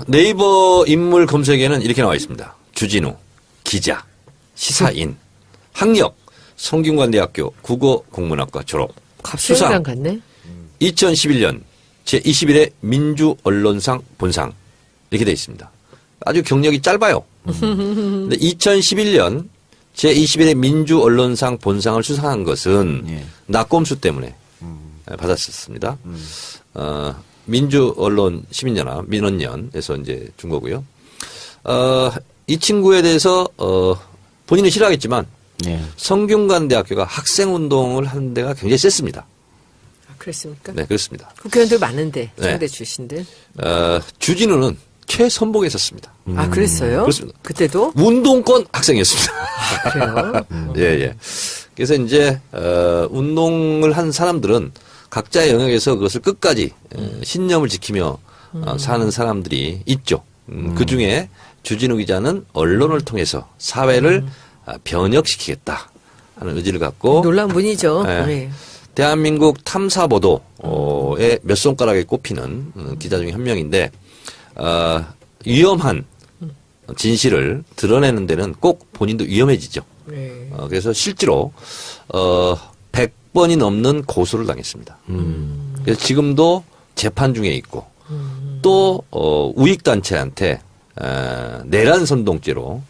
네이버 인물 검색에는 이렇게 나와 있습니다. 주진우, 기자, 시사인, 학력, 성균관대학교 국어국문학과 졸업. 갑수상 같네. 2011년 제21회 민주언론상 본상 이렇게 돼 있습니다. 아주 경력이 짧아요. 근데 2011년 제21회 민주언론상 본상을 수상한 것은 낙검수 때문에 받았었습니다. 민주언론 시민연합 민언연에서 이제 준 거고요. 이 친구에 대해서 본인은 싫어하겠지만 성균관대학교가 학생운동을 하는 데가 굉장히 셌습니다. 아, 그렇습니까? 네, 그렇습니다. 국회의원들 많은데 네. 청대 출신들. 주진우는 최선봉에 있었습니다. 아, 그랬어요? 그렇습니다. 그때도? 운동권 학생이었습니다. 아, 그래요? 예. 그래서 이제 운동을 한 사람들은 각자의 영역에서 그것을 끝까지 신념을 지키며 사는 사람들이 있죠. 그 중에 주진우 기자는 언론을 통해서 사회를 변혁시키겠다 하는 의지를 갖고 놀라운 분이죠. 네. 네. 대한민국 탐사보도에 몇 손가락에 꼽히는 기자 중에 한 명인데 위험한 진실을 드러내는 데는 꼭 본인도 위험해지죠. 네. 그래서 실제로 100번이 넘는 고소를 당했습니다. 그래서 지금도 재판 중에 있고 또 우익단체한테 내란 선동죄로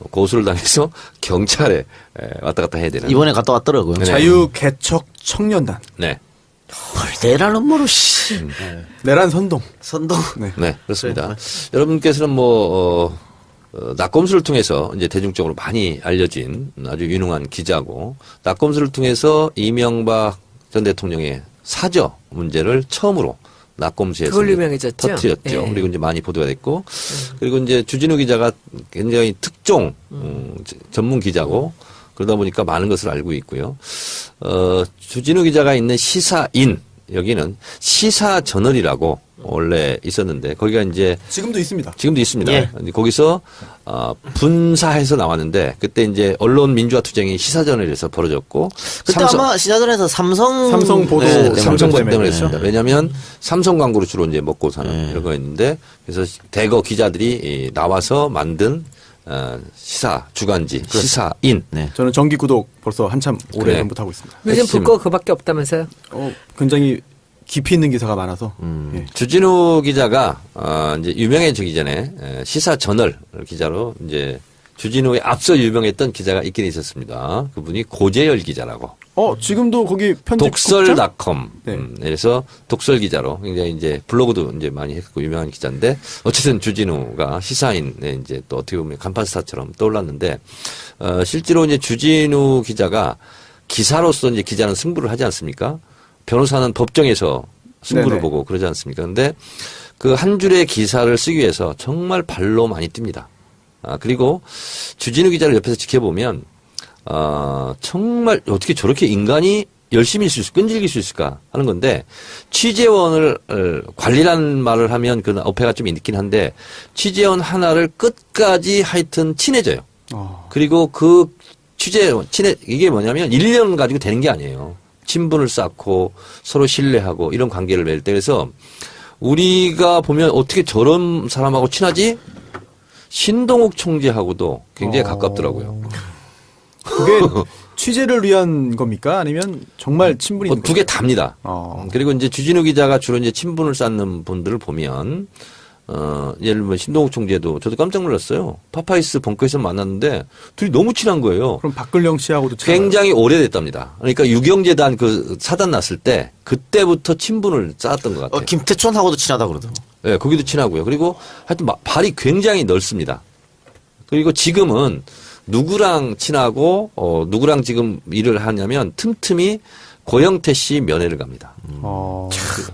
고소를 당해서 경찰에 왔다 갔다 해야 되는. 이번에 갔다 왔더라고요. 네. 자유개척 청년단. 네. 내란 음모로 씨. 내란 선동. 선동. 네, 그렇습니다. 여러분께서는 낙검수를 통해서 이제 대중적으로 많이 알려진 아주 유능한 기자고, 낙검수를 통해서 이명박 전 대통령의 사저 문제를 처음으로 낙검수에서 그걸로 유명해졌죠. 터뜨렸죠. 네. 그리고 이제 많이 보도가 됐고, 그리고 이제 주진우 기자가 굉장히 특종 전문 기자고, 그러다 보니까 많은 것을 알고 있고요. 주진우 기자가 있는 시사인, 여기는 시사저널이라고 원래 있었는데, 거기가 이제 지금도 있습니다. 지금도 있습니다. 예. 거기서 분사해서 나왔는데, 그때 이제 언론 민주화 투쟁이 시사저널에서 벌어졌고, 그때 아마 시사전에서 삼성 보도 삼성보도 때문에 때문에 했습니다. 왜냐하면 삼성 광고로 주로 이제 먹고 사는 이런 거였는데, 그래서 대거 기자들이 나와서 만든 시사 주간지 시사인. 네. 저는 정기 구독 벌써 한참 오래 네. 전부터 하고 있습니다. 요즘 핵심. 볼 거 그밖에 없다면서요? 굉장히 깊이 있는 기사가 많아서. 예. 주진우 기자가 이제 유명해지기 전에 시사저널 기자로 이제 주진우의 앞서 유명했던 기자가 있긴 있었습니다. 그분이 고재열 기자라고. 지금도 거기 편집 독설닷컴. 네. 그래서 독설 기자로 굉장히 이제 블로그도 이제 많이 했고 유명한 기자인데, 어쨌든 주진우가 시사인에 이제 또 어떻게 보면 간판 스타처럼 떠올랐는데, 실제로 이제 주진우 기자가 기사로서 이제 기자는 승부를 하지 않습니까? 변호사는 법정에서 승부를 네네. 보고 그러지 않습니까? 근데 그 한 줄의 기사를 쓰기 위해서 정말 발로 많이 뜁니다. 그리고 주진우 기자를 옆에서 지켜보면, 정말 어떻게 저렇게 인간이 열심히 끈질길 수 있을까 하는 건데, 취재원을 관리라는 말을 하면 그 어폐가 좀 있긴 한데, 취재원 하나를 끝까지 하여튼 친해져요. 그리고 그 이게 뭐냐면 1년 가지고 되는 게 아니에요. 친분을 쌓고 서로 신뢰하고 이런 관계를 맺을 때, 그래서 우리가 보면 어떻게 저런 사람하고 친하지? 신동욱 총재하고도 굉장히 가깝더라고요. 그게 취재를 위한 겁니까? 아니면 정말 친분이 있는 두 개 답니다. 그리고 이제 주진우 기자가 주로 이제 친분을 쌓는 분들을 보면, 예를 들면 신동욱 총재도 저도 깜짝 놀랐어요. 파파이스 벙커에서 만났는데 둘이 너무 친한 거예요. 그럼 박근령 씨하고도 친하나요? 굉장히 오래됐답니다. 그러니까 유경재단 그 사단 났을 때 그때부터 친분을 쌓았던 것 같아요. 김태촌하고도 친하다 그러더라고. 네, 거기도 친하고요. 그리고 하여튼 발이 굉장히 넓습니다. 그리고 지금은 누구랑 친하고 누구랑 지금 일을 하냐면 틈틈이 고영태 씨 면회를 갑니다.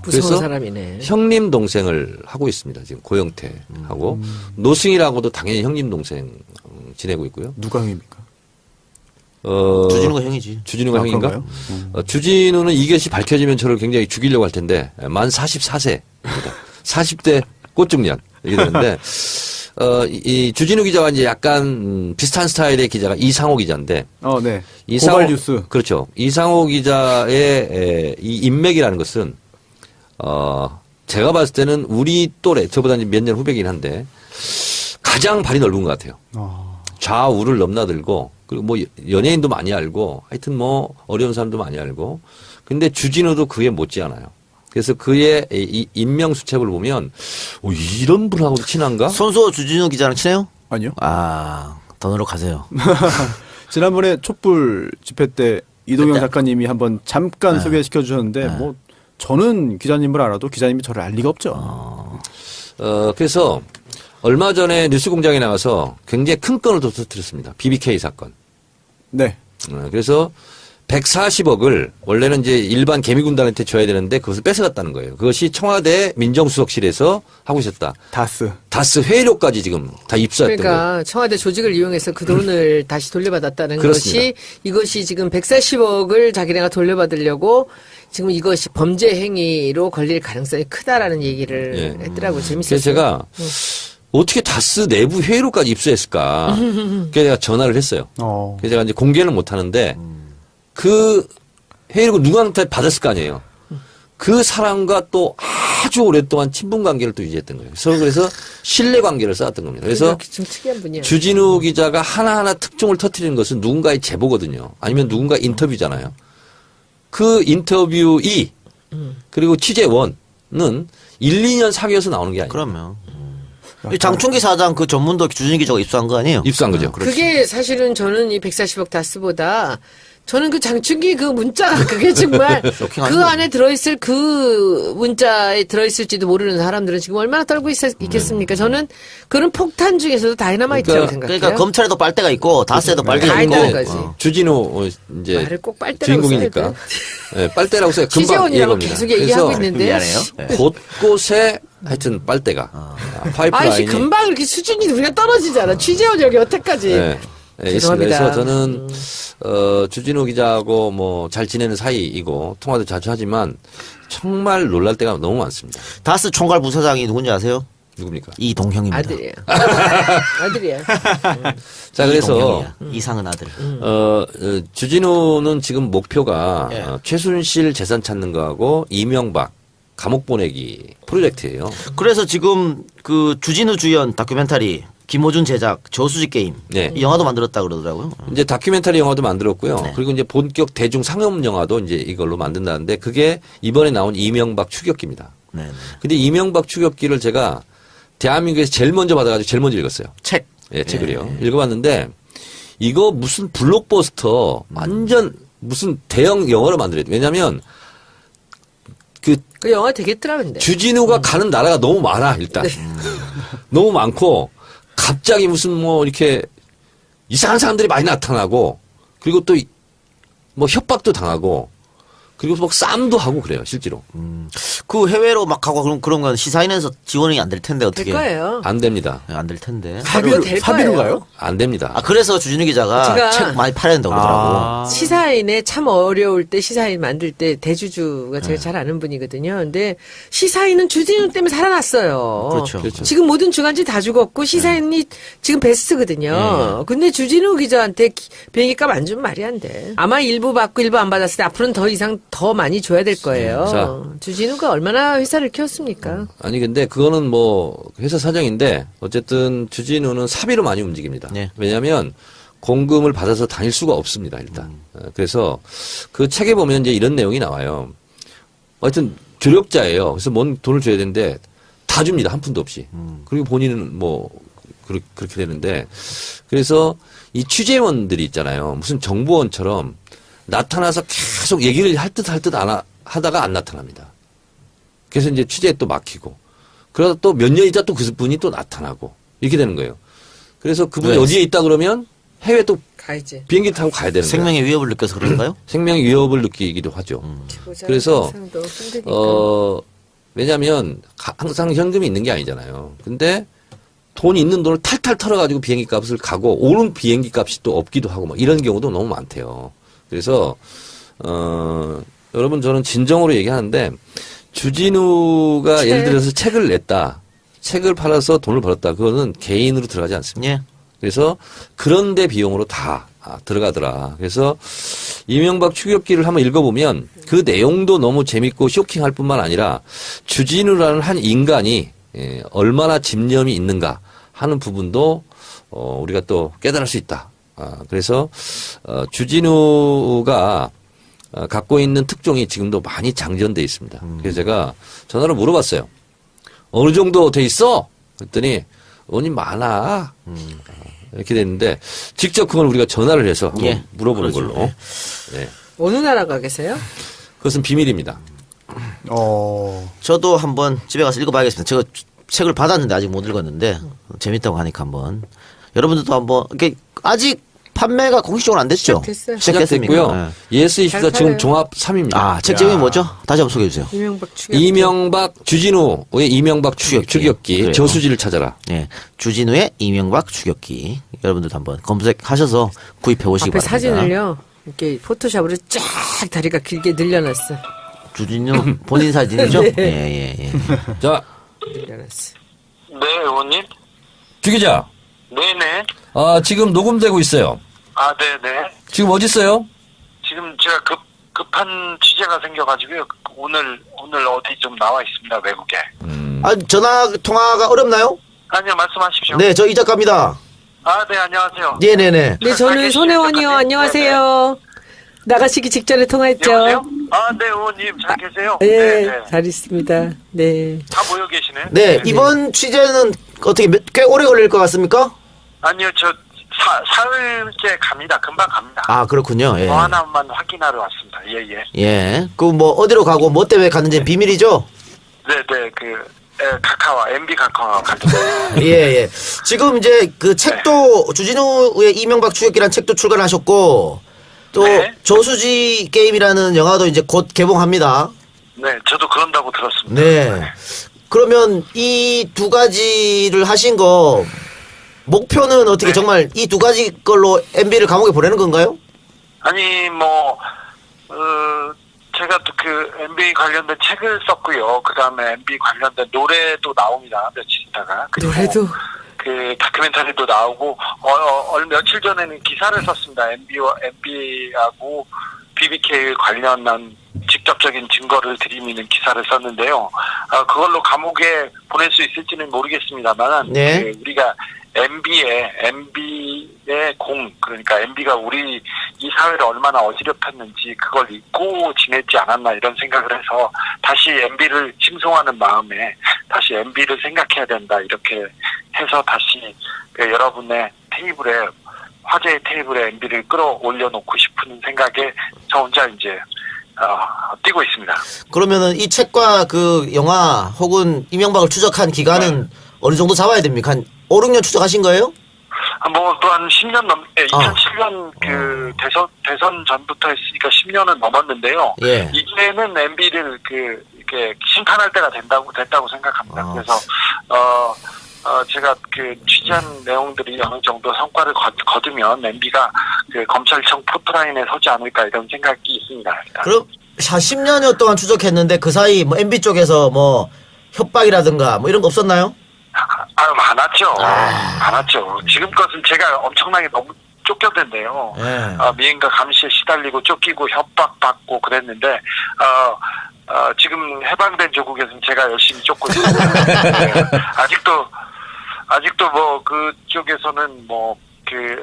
무서운 사람이네. 형님 동생을 하고 있습니다. 지금 고영태하고 노승일하고도 당연히 형님 동생 지내고 있고요. 누가 형입니까? 주진우가 형이지. 주진우가 형인가? 그런가요? 주진우는 이것이 밝혀지면 저를 굉장히 죽이려고 할 텐데, 만 44세입니다. 40대 꽃중년. 이게 되는데, 이 주진우 기자와 이제 약간 비슷한 스타일의 기자가 이상호 기자인데. 네. 고발 뉴스. 그렇죠. 이상호 기자의 이 인맥이라는 것은, 제가 봤을 때는 우리 또래, 저보다 몇 년 후배긴 한데 가장 발이 넓은 것 같아요. 좌우를 넘나들고 그리고 뭐 연예인도 많이 알고 하여튼 뭐 어려운 사람도 많이 알고 근데 주진우도 그게 못지않아요. 그래서 그의 이 인명수첩을 보면 이런 분하고도 친한가? 손수호 주진우 기자랑 친해요? 아니요. 돈으로 가세요. 지난번에 촛불 집회 때 이동영 작가님이 한번 잠깐 소개시켜 주셨는데 뭐 저는 기자님을 알아도 기자님이 저를 알 리가 없죠. 그래서 얼마 전에 뉴스공장에 나가서 굉장히 큰 건을 터뜨렸습니다. BBK 사건. 네. 그래서 140억을 원래는 이제 일반 개미군단한테 줘야 되는데 그것을 뺏어갔다는 거예요. 그것이 청와대 민정수석실에서 하고 있었다. 다스 회의록까지 지금 다 입수했던 그러니까 거예요. 청와대 조직을 이용해서 그 돈을 다시 돌려받았다는 그렇습니다. 것이 이것이 지금 140억을 자기네가 돌려받으려고 지금 이것이 범죄 행위로 걸릴 가능성이 크다라는 얘기를 했더라고요. 재밌었어요. 그래서 제가 어떻게 다스 내부 회의록까지 입수했을까. 그래서 제가 전화를 했어요. 그래서 제가 이제 공개는 못 하는데 그 회의록을 누구한테 받았을 거 아니에요. 그 사람과 또 아주 오랫동안 친분 관계를 또 유지했던 거예요. 그래서 신뢰 관계를 쌓았던 겁니다. 그래서 좀 특이한 분이야. 주진우 기자가 하나하나 특종을 터뜨리는 것은 누군가의 제보거든요. 아니면 누군가 인터뷰잖아요. 그 인터뷰 2 그리고 취재 1은 1, 2년 사귀어서 나오는 게 아니에요. 그러면. 장충기 사장 그 전문도 주진우 기자가 입수한 거 아니에요? 입수한 거죠. 그게 사실은 저는 이 140억 다스보다 저는 그 장충기 그 문자가 그게 정말 그 안에 들어있을 그 문자에 들어있을지도 모르는 사람들은 지금 얼마나 떨고 있겠습니까? 저는 그런 폭탄 중에서도 다이너마이트라고 생각해요. 그러니까 검찰에도 빨대가 있고 다스에도 빨대가 다 있고. 있다는 거지. 주진우 이제 말을 꼭 빨대라고 주인공이니까 빨대라고 써요. 금방 취재원이라고 이해갑니다. 계속 얘기하고 그래서 있는데 미안해요. 곳곳에 하여튼 빨대가 파이프라인이 아이씨 금방 이렇게 수준이 우리가 떨어지잖아. 취재원 여기 여태까지. 있습니다. 죄송합니다. 그래서 저는 주진우 기자하고 뭐 잘 지내는 사이이고 통화도 자주 하지만 정말 놀랄 때가 너무 많습니다. 다스 총괄 부사장이 누군지 아세요? 누굽니까? 이동형입니다. 아들이에요. 아들이야. 자, 그래서 이동형이야. 이상은 아들. 주진우는 지금 목표가 최순실 재산 찾는 거하고 이명박 감옥 보내기 프로젝트예요. 그래서 지금 그 주진우 주연 다큐멘터리 김호준 제작 저수지 게임 네. 이 영화도 만들었다 그러더라고요. 이제 다큐멘터리 영화도 만들었고요. 그리고 이제 본격 대중 상업 영화도 이제 이걸로 만든다는데 그게 이번에 나온 이명박 추격기입니다. 네. 근데 이명박 추격기를 제가 대한민국에서 제일 먼저 받아가지고 제일 먼저 읽었어요. 책. 예, 책을요. 읽어봤는데 이거 무슨 블록버스터 완전 무슨 대형 영화로 만들어야 돼. 왜냐면 그 영화 되겠더라 근데. 주진우가 가는 나라가 너무 많아 일단. 너무 많고 갑자기 무슨 뭐 이렇게 이상한 사람들이 많이 나타나고 그리고 또 뭐 협박도 당하고 그리고 막 싸움도 하고 그래요 실제로. 그 해외로 막 가고 그런 건 시사인에서 지원이 안 될 텐데 어떻게? 될 거예요. 안 됩니다. 안 될 텐데. 사비로 가요? 안 됩니다. 그래서 주진우 기자가 제가 책 많이 팔아야 된다고 그러더라고. 시사인에 참 어려울 때 시사인 만들 때 대주주가 제가 잘 아는 분이거든요. 근데 시사인은 주진우 때문에 살아났어요. 그렇죠. 지금 모든 주간지 다 죽었고 시사인이 지금 베스트거든요. 근데 주진우 기자한테 비행기값 안 주면 말이 안 돼. 아마 일부 받고 일부 안 받았을 때 앞으로는 더 이상 더 많이 줘야 될 거예요. 자. 주진우가 얼마나 회사를 키웠습니까? 아니 근데 그거는 뭐 회사 사정인데 어쨌든 주진우는 사비로 많이 움직입니다. 네. 왜냐하면 공금을 받아서 다닐 수가 없습니다 일단. 그래서 그 책에 보면 이제 이런 내용이 나와요. 하여튼 조력자예요. 그래서 뭔 돈을 줘야 되는데 다 줍니다 한 푼도 없이. 그리고 본인은 뭐 그렇게 되는데 그래서 이 취재원들이 있잖아요. 무슨 정보원처럼 나타나서 계속 얘기를 할 듯 안 하다가 안 나타납니다. 그래서 이제 취재에 또 막히고 그러다 또 몇 년 있다 또 그분이 또 나타나고 이렇게 되는 거예요. 그래서 그분이 네. 어디에 있다 그러면 해외 또 가야지. 비행기 타고 가야 되는 거예요. 생명의 위협을 느껴서 그런가요? 생명의 위협을 느끼기도 하죠. 그래서 왜냐하면 항상 현금이 있는 게 아니잖아요. 근데 돈이 있는 돈을 탈탈 털어가지고 비행기 값을 가고 오는 비행기 값이 또 없기도 하고 뭐 이런 경우도 너무 많대요. 그래서 여러분 저는 진정으로 얘기하는데 주진우가 예를 들어서 책을 냈다. 책을 팔아서 돈을 벌었다. 그거는 개인으로 들어가지 않습니다. 예. 그래서 그런데 비용으로 다 들어가더라. 그래서 이명박 추격기를 한번 읽어보면 그 내용도 너무 재밌고 쇼킹할 뿐만 아니라 주진우라는 한 인간이 얼마나 집념이 있는가 하는 부분도 우리가 또 깨달을 수 있다. 그래서 주진우가 갖고 있는 특종이 지금도 많이 장전돼 있습니다. 그래서 제가 전화로 물어봤어요. 어느 정도 돼 있어? 그랬더니 의원님 많아. 이렇게 됐는데 직접 그걸 우리가 전화를 해서 한번 예. 물어보는 그렇죠. 걸로. 네. 어느 나라 가 계세요? 그것은 비밀입니다. 저도 한번 집에 가서 읽어봐야겠습니다. 제가 책을 받았는데 아직 못 읽었는데 재밌다고 하니까 한번 여러분들도 한번 이게 아직 판매가 공식적으로 안 됐죠? 시작됐어요. 시작됐고요. 예. 예스24 잘 지금 팔아요. 종합 3입니다. 아, 책 제목이 뭐죠? 다시 한번 소개해 주세요. 이명박 추격. 이명박 주진우의 이명박 추격기 그래요. 저수지를 찾아라. 예. 주진우의 이명박 추격기. 여러분들도 한번 검색하셔서 구입해 오시기 앞에 바랍니다. 사진을요. 이렇게 포토샵으로 쫙 다리가 길게 늘려놨어. 주진우 본인 사진이죠? 네. 예. 자, 늘려놨어. 네, 의원님. 주 기자. 네네. 지금 녹음되고 있어요. 아, 네네. 지금 어디 있어요? 지금 제가 급한 취재가 생겨가지고요. 오늘 어디 좀 나와 있습니다, 외국에. 아, 전화 통화가 어렵나요? 아니요, 말씀하십시오. 네, 저 이 작가입니다. 아, 네, 안녕하세요. 네네네. 네, 저는 손혜원이요. 안녕하세요. 나가시기 직전에 통화했죠. 여보세요? 아, 네, 의원님, 잘 계세요? 네, 네. 잘 있습니다. 네. 다 모여 계시네. 네, 이번 취재는 어떻게 꽤 오래 걸릴 것 같습니까? 아니요, 저 사흘째 갑니다. 금방 갑니다. 아, 그렇군요. 예. 뭐 하나만 확인하러 왔습니다. 예. 예. 그 뭐 어디로 가고 뭐 때문에 갔는지 비밀이죠? 네네, 카카오, MB 카카오 갔죠. 예. 지금 이제 그 책도 주진우의 이명박 추격기라는 책도 출간하셨고 또 네. 저수지 게임이라는 영화도 이제 곧 개봉합니다. 네, 저도 그런다고 들었습니다. 네. 그러면 이 두 가지를 하신 거 목표는 어떻게 네. 정말 이 두 가지 걸로 MB를 감옥에 보내는 건가요? 아니 제가 또 그 MB 관련된 책을 썼고요. 그 다음에 MB 관련된 노래도 나옵니다. 며칠 있다가. 그리고 노래도. 그 다큐멘터리도 나오고 며칠 전에는 기사를 썼습니다. MB하고 BBK 관련한 직접적인 증거를 들이미는 기사를 썼는데요. 그걸로 감옥에 보낼 수 있을지는 모르겠습니다만 네. 우리가 MB의 그러니까 MB가 우리 이 사회를 얼마나 어지럽혔는지 그걸 잊고 지냈지 않았나 이런 생각을 해서 다시 MB를 칭송하는 마음에 다시 MB를 생각해야 된다 이렇게 해서 다시 여러분의 테이블에 화제의 테이블에 MB를 끌어올려 놓고 싶은 생각에 저 혼자 이제 뛰고 있습니다. 그러면은 이 책과 그 영화 혹은 이명박을 추적한 기간은 어느 정도 잡아야 됩니까? 한 5, 6년 추적하신 거예요? 또한 10년 2007년 그 대선 전부터 했으니까 10년은 넘었는데요. 예. 이제는 MB를 이렇게 심판할 때가 됐다고 생각합니다. 그래서 제가 그 취재한 내용들이 어느 정도 성과를 거두면 MB가 그 검찰청 포트라인에 서지 않을까 이런 생각이 있습니다. 일단. 그럼 10년여 동안 추적했는데 그 사이 뭐 MB 쪽에서 뭐 협박이라든가 뭐 이런 거 없었나요? 많았죠. 많았죠. 지금 것은 제가 엄청나게 너무 쫓겼는데요. 예. 미행과 감시에 시달리고 쫓기고 협박받고 그랬는데 지금 해방된 조국에서는 제가 열심히 쫓고 있습니다. 네. 아직도 뭐 그쪽에서는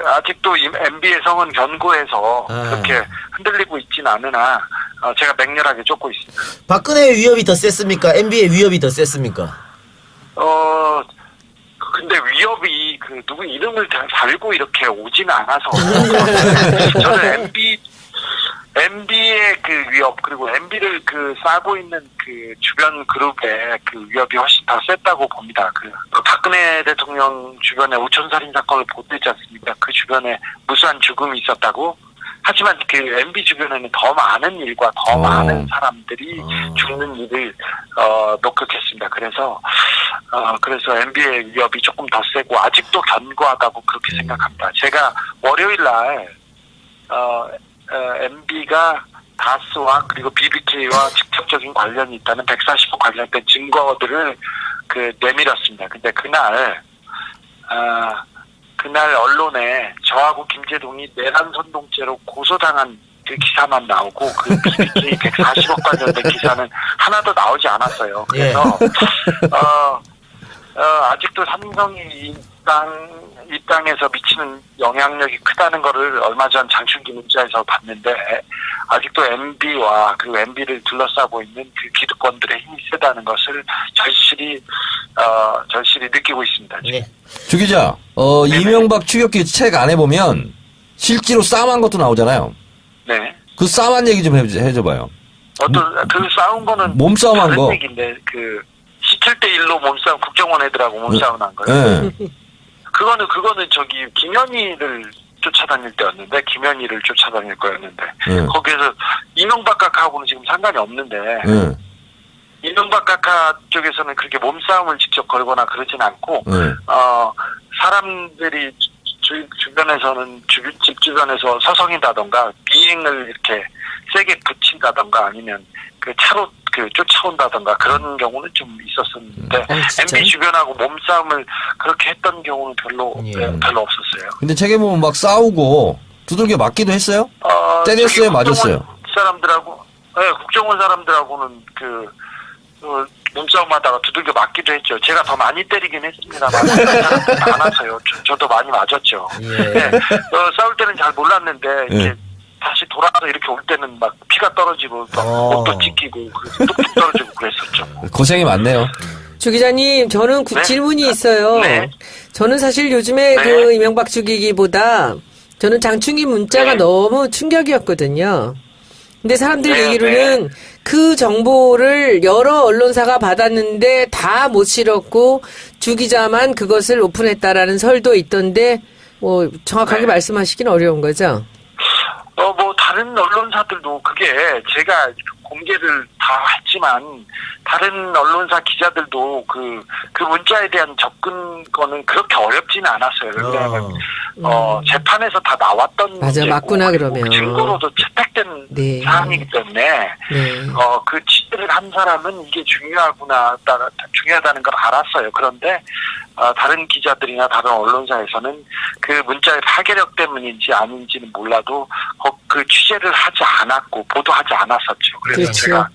아직도 MB의 성은 견고해서 그렇게 흔들리고 있지는 않으나 제가 맹렬하게 쫓고 있습니다. 박근혜의 위협이 더 셌습니까? MB의 위협이 더 셌습니까? 근데 위협이 누구 이름을 달고 이렇게 오지는 않아서 저는 MB의 그 위협 그리고 MB를 싸고 있는 그 주변 그룹의 그 위협이 훨씬 더 셌다고 봅니다. 박근혜 대통령 주변에 우천살인 사건을 보도했지 않습니까? 그 주변에 무수한 죽음이 있었다고. 하지만 그 MB 주변에는 더 많은 일과 더 많은 사람들이 죽는 일을 목격했습니다. 그래서 MB의 위협이 조금 더 세고 아직도 견고하다고 그렇게 생각합니다. 제가 월요일 날 MB가 다스와 그리고 BBK와 직접적인 관련이 있다는 140호 관련된 증거들을 내밀었습니다. 근데 그날 그날 언론에 저하고 김재동이 내란 선동죄로 고소당한 그 기사만 나오고 그 BBK 140억 관련된 기사는 하나도 나오지 않았어요. 그래서 아직도 삼성이 이 땅에서 미치는 영향력이 크다는 거를 얼마 전 장충기 문자에서 봤는데 아직도 MB와 그 MB를 둘러싸고 있는 그 기득권들의 힘이 세다는 것을 절실히 느끼고 있습니다. 지금. 네. 주 기자, 이명박 추격기 책 안에 보면 실제로 싸움한 것도 나오잖아요. 네. 그 싸움한 얘기 좀 해줘봐요. 그 싸운 거는 몸싸움한 다른 거. 얘기인데 그 17대1로 몸싸움 국정원 애들하고 몸싸움 한 거예요. 네. 그거는 저기 김현희를 쫓아다닐 때였는데 김현희를 쫓아다닐 거였는데 거기에서 이명박 각하하고는 지금 상관이 없는데 이명박 각하 쪽에서는 그렇게 몸싸움을 직접 걸거나 그러진 않고 사람들이 주변에서는 집 주변에서 서성인다던가 비행을 이렇게 세게 붙인다던가 아니면 그 차로 그 쫓아온다던가 그런 경우는 좀 있었었는데 MB 주변하고 몸싸움을 그렇게 했던 경우는 별로 없었어요. 근데 책에 보면 막 싸우고 두들겨 맞기도 했어요? 때렸어요, 맞았어요? 국정원 사람들하고는 몸싸움하다가 두들겨 맞기도 했죠. 제가 더 많이 때리긴 했습니다만 많았어요. 저도 많이 맞았죠. 네, 싸울 때는 잘 몰랐는데 이렇게 다시 돌아서 이렇게 올 때는 막 피가 떨어지고 옷도 찢기고 뚝뚝 떨어지고 그랬었죠. 고생이 많네요. 주 기자님, 저는 질문이 있어요. 네. 저는 사실 요즘에 그 이명박 죽이기보다 저는 장충기 문자가 너무 충격이었거든요. 근데 사람들 얘기로는 그 정보를 여러 언론사가 받았는데 다 못 실었고 주 기자만 그것을 오픈했다라는 설도 있던데 뭐 정확하게 말씀하시긴 어려운 거죠? 다른 언론사들도 그게 제가 공개를 다 했지만 다른 언론사 기자들도 그 문자에 대한 접근권은 그렇게 어렵지는 않았어요. 왜냐하면 재판에서 다 나왔던 맞아, 맞구나 그러면 증거로도 채택된 사안이기 때문에 그 취재를 한 사람은 이게 중요하다는 걸 알았어요. 그런데 다른 기자들이나 다른 언론사에서는 그 문자의 파괴력 때문인지 아닌지는 몰라도 그 취재를 하지 않았고 보도하지 않았었죠. 그래서 제가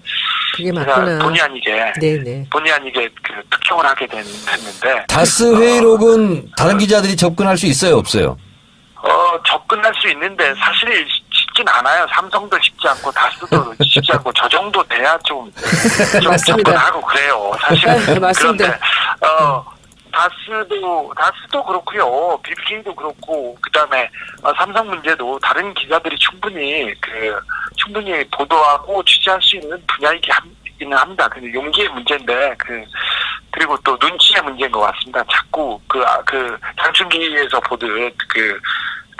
그게 맞구나. 본의 아니게 그 특종을 하게 됐는데 다스 회의록은 다른 기자들이 접근할 수 있어요, 없어요? 접근할 수 있는데 사실 쉽진 않아요. 삼성도 쉽지 않고 다스도 쉽지 않고 저 정도 돼야 좀 접근하고 그래요. 사실 맞습니다. 그런데 다스도 그렇고요. BBK도 그렇고 그다음에 삼성 문제도 다른 기자들이 충분히 보도하고 취재할 수 있는 분야이기는 합니다. 근데 용기의 문제인데 그리고 또 눈치의 문제인 것 같습니다. 자꾸 장충기에서 보듯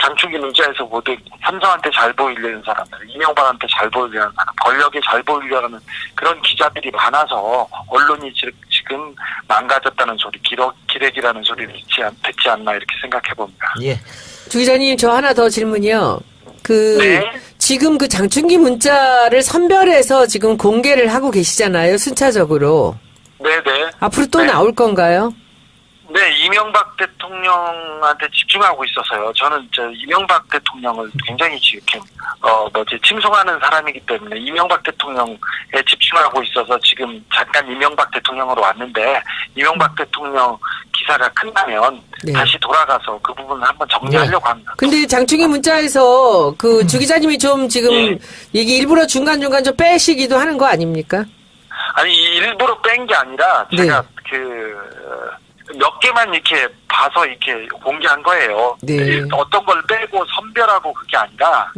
장충기 문자에서 보듯 삼성한테 잘 보이려는 사람들, 이명박한테 잘 보이려는 사람, 권력에 잘 보이려는 그런 기자들이 많아서 언론이 지금 망가졌다는 소리, 기레기라는 소리를 듣지 않나 이렇게 생각해 봅니다. 예. 주 기자님, 저 하나 더 질문이요. 지금 그 장충기 문자를 선별해서 지금 공개를 하고 계시잖아요, 순차적으로. 네네. 앞으로 또 나올 건가요? 네, 이명박 대통령한테 집중하고 있어서요. 저는 이명박 대통령을 굉장히 지금 칭송하는 사람이기 때문에 이명박 대통령에 집중하고 있어서 지금 잠깐 이명박 대통령으로 왔는데 이명박 대통령 기사가 끝나면 다시 돌아가서 그 부분을 한번 정리하려고 합니다. 근데 장충기 문자에서 주 기자님이 좀 지금 이게 일부러 중간중간 좀 빼시기도 하는 거 아닙니까? 아니, 일부러 뺀 게 아니라 제가 몇 개만 이렇게 봐서 이렇게 공개한 거예요. 어떤 걸 빼고 선별하고 그게 아니라,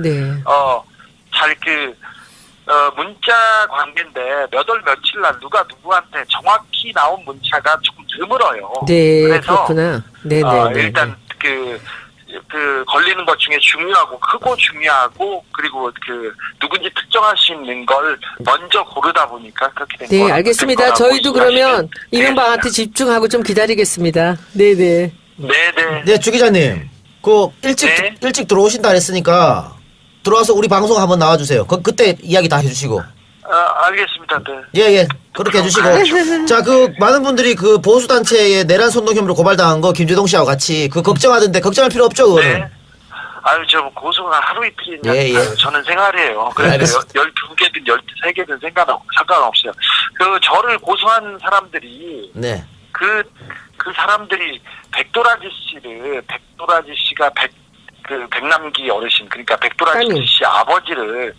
문자 관계인데 몇 월 며칠 날 누가 누구한테 정확히 나온 문자가 조금 드물어요. 그래서 그렇구나. 일단 걸리는 것 중에 크고 중요하고 그리고 누군지 특정할 수 있는 걸 먼저 고르다 보니까 그렇게 된 거예요. 네, 알겠습니다. 저희도 그러면 이명박한테 집중하고 좀 기다리겠습니다. 네네. 네, 주 기자님. 일찍 들어오신다 했으니까 들어와서 우리 방송 한번 나와주세요. 그때 이야기 다 해주시고. 알겠습니다. 네. 예. 그렇게 해주시고. 자, 그, 많은 분들이 그 보수단체의 내란 선동 혐의로 고발당한 거 김재동 씨하고 같이 그 걱정하던데 걱정할 필요 없죠, 그거는. 네. 아유, 저 고소가 하루 이틀이냐. 예, 예. 아유, 저는 생활이에요. 그래서 알겠습니다. 12개든 13개든 상관없어요. 그 저를 고소한 사람들이 네. 그 사람들이 백도라지 씨가 백남기 어르신, 그러니까 백도라지 아니. 씨 아버지를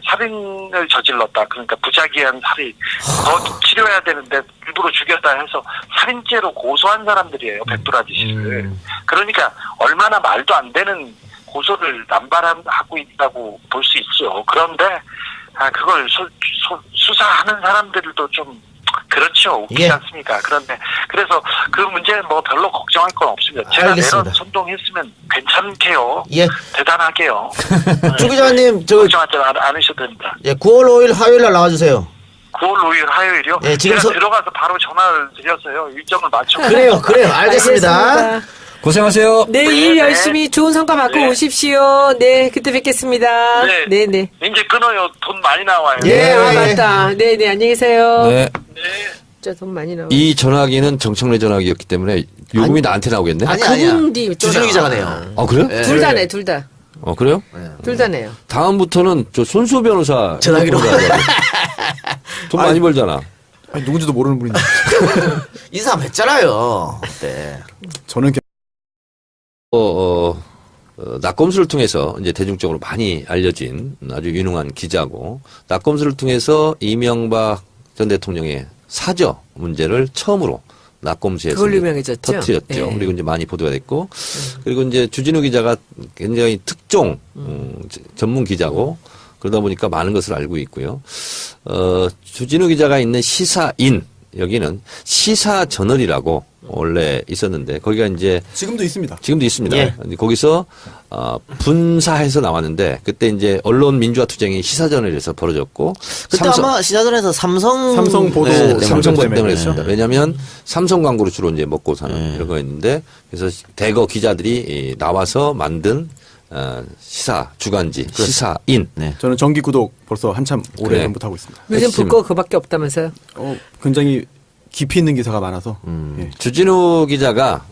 살인을 저질렀다. 그러니까 부작위한 살인, 더 치료해야 되는데 일부러 죽였다 해서 살인죄로 고소한 사람들이에요. 백도라지 씨를. 그러니까 얼마나 말도 안 되는 고소를 남발하고 있다고 볼 수 있죠. 그런데 그걸 수사하는 사람들도 좀 그렇죠. 웃기지 예. 않습니까? 그런데 그래서 그 문제는 뭐 별로 걱정할 건 없습니다. 제가 알겠습니다. 내란 선동했으면 괜찮게요. 예. 대단하게요. 주 기자님, 걱정하지 않으셔도 됩니다. 예, 9월 5일 화요일 날 나와주세요. 9월 5일 화요일이요? 예, 지금 제가 들어가서 바로 전화를 드렸어요. 일정을 맞춰. 그래요. 알겠습니다. 고생하세요. 내일 네, 열심히 좋은 성과 받고 네. 오십시오. 네, 그때 뵙겠습니다. 네. 네. 이제 끊어요. 돈 많이 나와요. 예. 아, 맞다. 네, 안녕히 계세요. 네. 네. 진짜 돈 많이 나와. 이 전화기는 정청래 전화기였기 때문에 요금이 나한테 나오겠네. 아니야. 그분이 또 주진우 나와. 기자가 내요. 그래요? 예. 둘 다 내, 둘 다. 그래요? 둘 다 내요. 다음부터는 저 손수 변호사 전화기로 돈 많이 벌잖아. 아니, 누군지도 모르는 분인데. 이 사람 했잖아요. 네. 저는 낙검수를 통해서 이제 대중적으로 많이 알려진 아주 유능한 기자고, 낙검수를 통해서 이명박 전 대통령의 사저 문제를 처음으로 낙검수에서 그걸로 이제 유명해졌죠? 터뜨렸죠. 네. 그리고 이제 많이 보도가 됐고, 그리고 이제 주진우 기자가 굉장히 특종 전문 기자고, 그러다 보니까 많은 것을 알고 있고요. 주진우 기자가 있는 시사인, 여기는 시사저널이라고 원래 있었는데, 거기가 이제 지금도 있습니다. 지금도 있습니다. 예. 근데 거기서 분사해서 나왔는데, 그때 이제 언론 민주화 투쟁이 시사저널에서 벌어졌고, 그때 아마 시사전에서 삼성 보도 네, 삼성보 때문에 때문에. 했습니다. 왜냐하면 삼성 광고로 주로 이제 먹고 사는 이런 거였는데, 그래서 대거 기자들이 나와서 만든 시사 주간지 시사인. 네. 저는 정기 구독 벌써 한참 오래 그래. 전부터 하고 있습니다. 요즘 핵심. 볼 거 그밖에 없다면서요? 굉장히 깊이 있는 기사가 많아서. 예. 주진우 기자가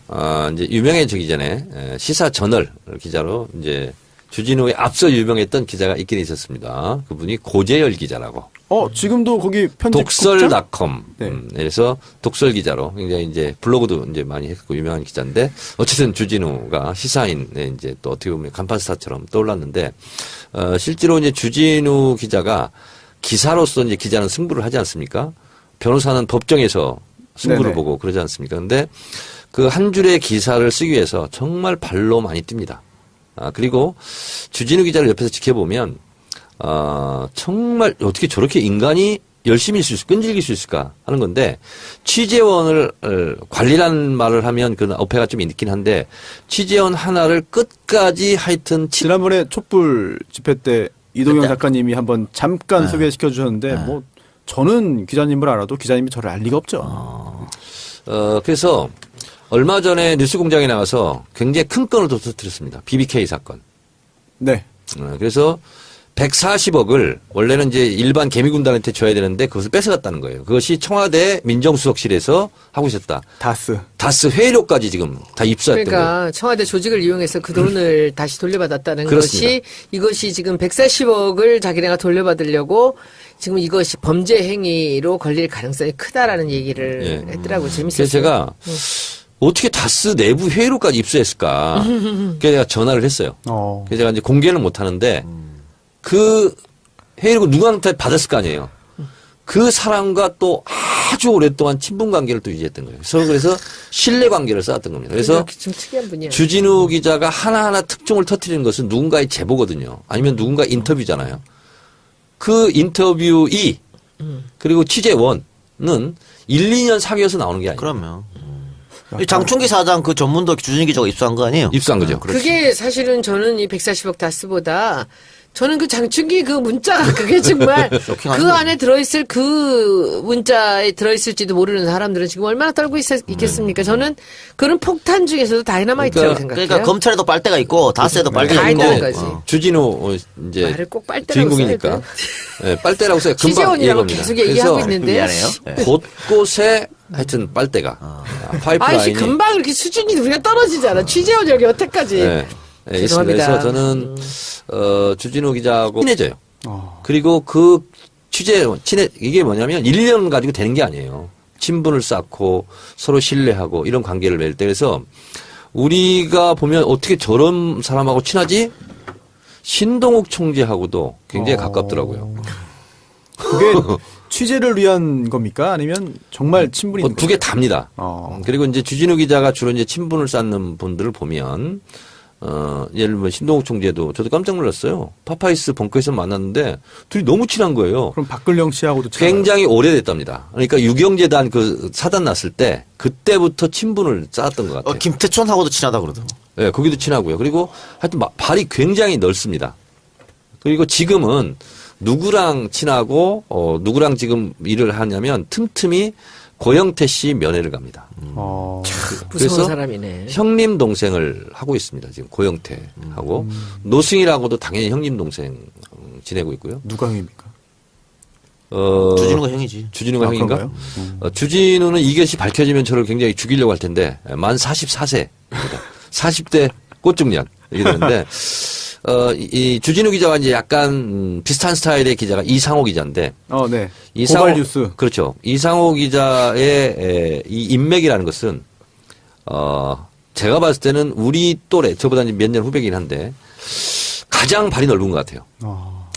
이제 유명해지기 전에 시사저널 기자로 이제 주진우의 앞서 유명했던 기자가 있긴 있었습니다. 그분이 고재열 기자라고. 지금도 거기 편집 독설닷컴. 네. 그래서 독설 기자로 굉장히 이제 블로그도 이제 많이 했고 유명한 기자인데, 어쨌든 주진우가 시사인에 이제 또 어떻게 보면 간판 스타처럼 떠올랐는데, 실제로 이제 주진우 기자가 기사로서 이제 기자는 승부를 하지 않습니까? 변호사는 법정에서 승부를 네네. 보고 그러지 않습니까? 근데 그 한 줄의 기사를 쓰기 위해서 정말 발로 많이 뜁니다. 그리고 주진우 기자를 옆에서 지켜보면, 정말 어떻게 저렇게 인간이 열심히 끈질길 수 있을까 하는 건데, 취재원을 관리라는 말을 하면 그 어폐가 좀 있긴 한데, 취재원 하나를 끝까지 하여튼 지난번에 촛불 집회 때 이동영 작가님이 한번 잠깐 소개시켜 주셨는데 뭐 저는 기자님을 알아도 기자님이 저를 알 리가 없죠. 그래서 얼마 전에 뉴스공장에 나가서 굉장히 큰 건을 또 터뜨렸습니다. BBK 사건. 네. 그래서 140억을 원래는 이제 일반 개미군단한테 줘야 되는데 그것을 뺏어갔다는 거예요. 그것이 청와대 민정수석실에서 하고 있었다. 다스 회의록까지 지금 다 입수했던 거예요. 그러니까 청와대 조직을 이용해서 그 돈을 다시 돌려받았다는 그렇습니다. 것이, 이것이 지금 140억을 자기네가 돌려받으려고 지금 이것이 범죄 행위로 걸릴 가능성이 크다라는 얘기를 예. 했더라고요. 재밌었어요. 그래서 제가 어떻게 다스 내부 회의록까지 입수했을까. 그래서 제가 전화를 했어요. 그래서 제가 이제 공개는 못 하는데 그 회의록을 누구한테 받았을 거 아니에요. 그 사람과 또 아주 오랫동안 친분 관계를 또 유지했던 거예요. 그래서 신뢰 관계를 쌓았던 겁니다. 그래서 좀 특이한 분이야. 주진우 기자가 하나하나 특종을 터뜨리는 것은 누군가의 제보거든요. 아니면 누군가 인터뷰잖아요. 그 인터뷰이 그리고 취재원은 1, 2년 사귀어서 나오는 게 아니에요. 그러면. 장충기 사장 그 전문도 주진우 기자가 입수한 거 아니에요? 입수한 거죠. 그게 사실은 저는 이 140억 다스보다 저는 그 장충기 그 문자가 그게 정말 쇼킹하죠. 그 안에 들어있을 그 문자에 들어있을지도 모르는 사람들은 지금 얼마나 떨고 있겠습니까? 저는 그런 폭탄 중에서도 다이너마이트라고 생각해요. 그러니까 검찰에도 빨대가 있고 다스에도 빨대가 다 있고. 있다는 거지. 주진우 이제 말을 꼭 빨대라고 주인공이니까 네, 빨대라고 써요. 금방 취재원이라고 이해갑니다. 계속 얘기하고 그래서 있는데. 미안해요. 곳곳에 하여튼 빨대가 아이씨, 파이프라인이 금방 이렇게 수준이 우리가 떨어지잖아. 취재원 여기 여태까지. 네, 네, 있습니다. 죄송합니다. 그래서 저는 주진우 기자하고 친해져요. 어. 그리고 이게 뭐냐면 1년 가지고 되는 게 아니에요. 친분을 쌓고 서로 신뢰하고 이런 관계를 맺을 때 그래서 우리가 보면 어떻게 저런 사람하고 친하지? 신동욱 총재하고도 굉장히 가깝더라고요. 그게 취재를 위한 겁니까? 아니면 정말 친분이 있는 두 개 답니다. 어. 그리고 이제 주진우 기자가 주로 이제 친분을 쌓는 분들을 보면 예를 들면 신동욱 총재도 저도 깜짝 놀랐어요. 파파이스 벙커에서 만났는데 둘이 너무 친한 거예요. 그럼 박근령 씨하고도 친하나요? 굉장히 오래됐답니다. 그러니까 유경재단 그 사단 났을 때 그때부터 친분을 쌓았던 것 같아요. 김태촌하고도 친하다 그러더라고. 네, 거기도 친하고요. 그리고 하여튼 발이 굉장히 넓습니다. 그리고 지금은 누구랑 친하고 누구랑 지금 일을 하냐면 틈틈이 고영태 씨 면회를 갑니다. 어. 무서운 그래서 사람이네. 형님 동생을 하고 있습니다. 지금 고영태하고 노승일하고도 당연히 형님 동생 지내고 있고요. 누가 형입니까? 주진우가 형이지. 주진우가 형인가? 그런가요? 주진우는 이것이 밝혀지면 저를 굉장히 죽이려고 할 텐데 만 44세입니다. 40대 꽃중년 이게 되는데 이 주진우 기자와 이제 약간 비슷한 스타일의 기자가 이상호 기자인데 네. 고발 뉴스. 그렇죠. 이상호 기자의 이 인맥이라는 것은 제가 봤을 때는 우리 또래 저보다 몇 년 후배긴 한데 가장 발이 넓은 것 같아요.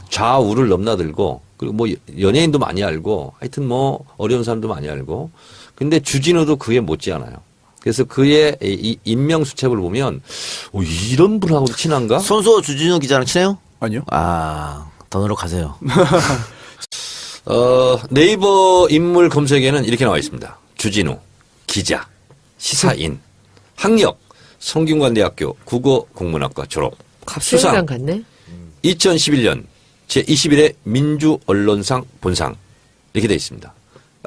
좌우를 넘나들고 그리고 뭐 연예인도 많이 알고 하여튼 뭐 어려운 사람도 많이 알고 근데 주진우도 그에 못지않아요. 그래서 그의 이 인명수첩을 보면 이런 분하고도 친한가? 손수호 주진우 기자랑 친해요? 아니요. 돈으로 가세요. 네이버 인물 검색에는 이렇게 나와 있습니다. 주진우, 기자, 시사인, 학력, 성균관대학교 국어국문학과 졸업, 갑수랑 같네. 2011년 제21회 민주언론상 본상 이렇게 돼 있습니다.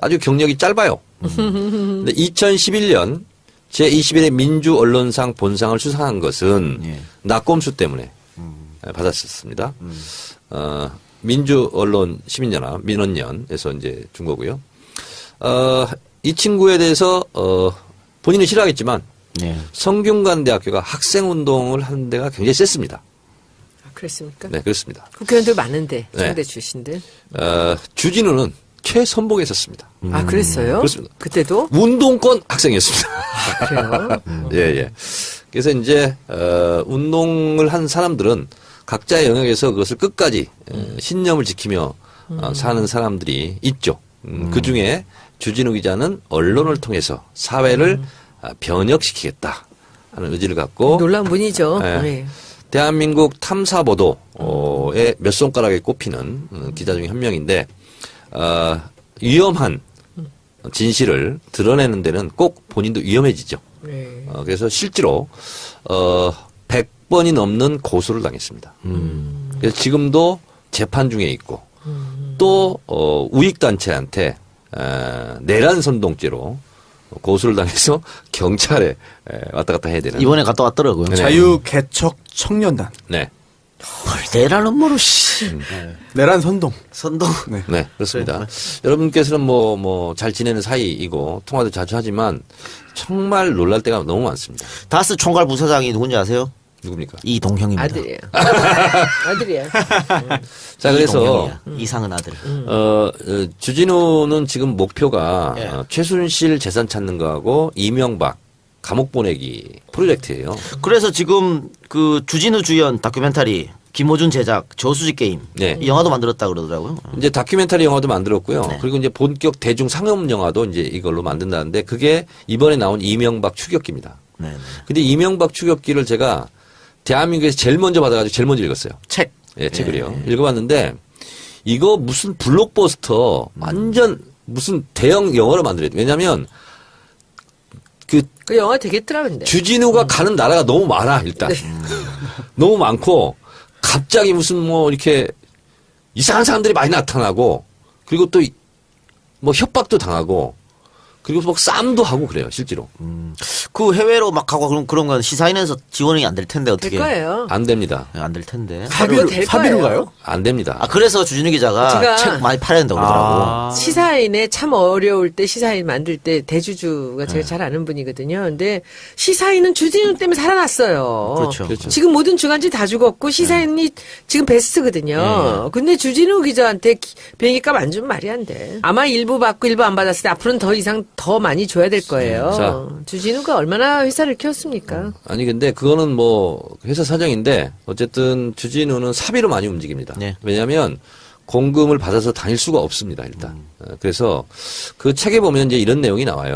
아주 경력이 짧아요. 근데 2011년 제21회 민주언론상 본상을 수상한 것은 낙검수 때문에 받았었습니다. 민주언론 시민연합 민언연에서 이제 준 거고요. 이 친구에 대해서 본인은 싫어하겠지만 성균관대학교가 학생운동을 하는 데가 굉장히 셌습니다. 그랬습니까? 네, 그렇습니다. 국회의원들 많은데 네. 청대 출신들. 주진우는 최선봉에 섰습니다. 아 그랬어요? 그렇습니다. 그때도? 운동권 학생이었습니다. 그래요? 예. 그래서 이제 운동을 한 사람들은 각자의 영역에서 그것을 끝까지 신념을 지키며 사는 사람들이 있죠. 그 중에 주진우 기자는 언론을 통해서 사회를 변혁시키겠다 하는 의지를 갖고 놀라운 분이죠. 네. 네. 대한민국 탐사보도에 몇 손가락에 꼽히는 기자 중에 한 명인데 위험한 진실을 드러내는 데는 꼭 본인도 위험해지죠. 네. 그래서 실제로 100번이 넘는 고소를 당했습니다. 그래서 지금도 재판 중에 있고 또 우익단체한테 내란 선동죄로 고소를 당해서 경찰에 왔다 갔다 해야 되는. 이번에 갔다 왔더라고요. 네. 자유개척 청년단. 네. 내란 음모로 씨. 내란 선동. 선동. 네, 그렇습니다. 여러분께서는 뭐 잘 지내는 사이이고 통화도 자주 하지만 정말 놀랄 때가 너무 많습니다. 다스 총괄 부사장이 누군지 아세요? 누굽니까? 이동형입니다. 아들이에요. 아들이야. 자, 그래서 이동형이야. 이상은 아들. 주진우는 지금 목표가 최순실 재산 찾는 거하고 이명박 감옥 보내기 프로젝트예요. 그래서 지금 그 주진우 주연 다큐멘터리 김호준 제작 저수지 게임 네. 이 영화도 만들었다 그러더라고요. 이제 다큐멘터리 영화도 만들었고요. 그리고 이제 본격 대중 상업 영화도 이제 이걸로 만든다는데 그게 이번에 나온 이명박 추격기입니다. 네. 근데 이명박 추격기를 제가 대한민국에서 제일 먼저 받아가지고 제일 먼저 읽었어요. 책. 예, 책을요. 읽어봤는데 이거 무슨 블록버스터 완전 무슨 대형 영화로 만들어야 돼. 왜냐하면 그 영화 되겠더라 근데. 주진우가 가는 나라가 너무 많아 일단. 너무 많고 갑자기 무슨 뭐 이렇게 이상한 사람들이 많이 나타나고 그리고 또 뭐 협박도 당하고 그리고 뭐 싸움도 하고 그래요 실제로. 그 해외로 막 가고 그런 건 시사인에서 지원이 안 될 텐데 어떻게? 될 거예요. 안 됩니다. 안 될 텐데. 될 사비로 거예요. 가요? 안 됩니다. 아 그래서 주진우 기자가 제가 책 많이 팔아야 된다고 그러더라고. 시사인에 참 어려울 때 시사인 만들 때 대주주가 제가 잘 아는 분이거든요. 근데 시사인은 주진우 때문에 살아났어요. 그렇죠. 그렇죠. 지금 모든 주간지 다 죽었고 시사인이 지금 베스트거든요. 근데 주진우 기자한테 비행기값 안 주면 말이 안 돼. 아마 일부 받고 일부 안 받았을 때 앞으로는 더 이상 더 많이 줘야 될 거예요. 자. 주진우가 얼마나 회사를 키웠습니까? 아니 근데 그거는 뭐 회사 사정인데 어쨌든 주진우는 사비로 많이 움직입니다. 네. 왜냐하면 공금을 받아서 다닐 수가 없습니다 일단. 그래서 그 책에 보면 이제 이런 내용이 나와요.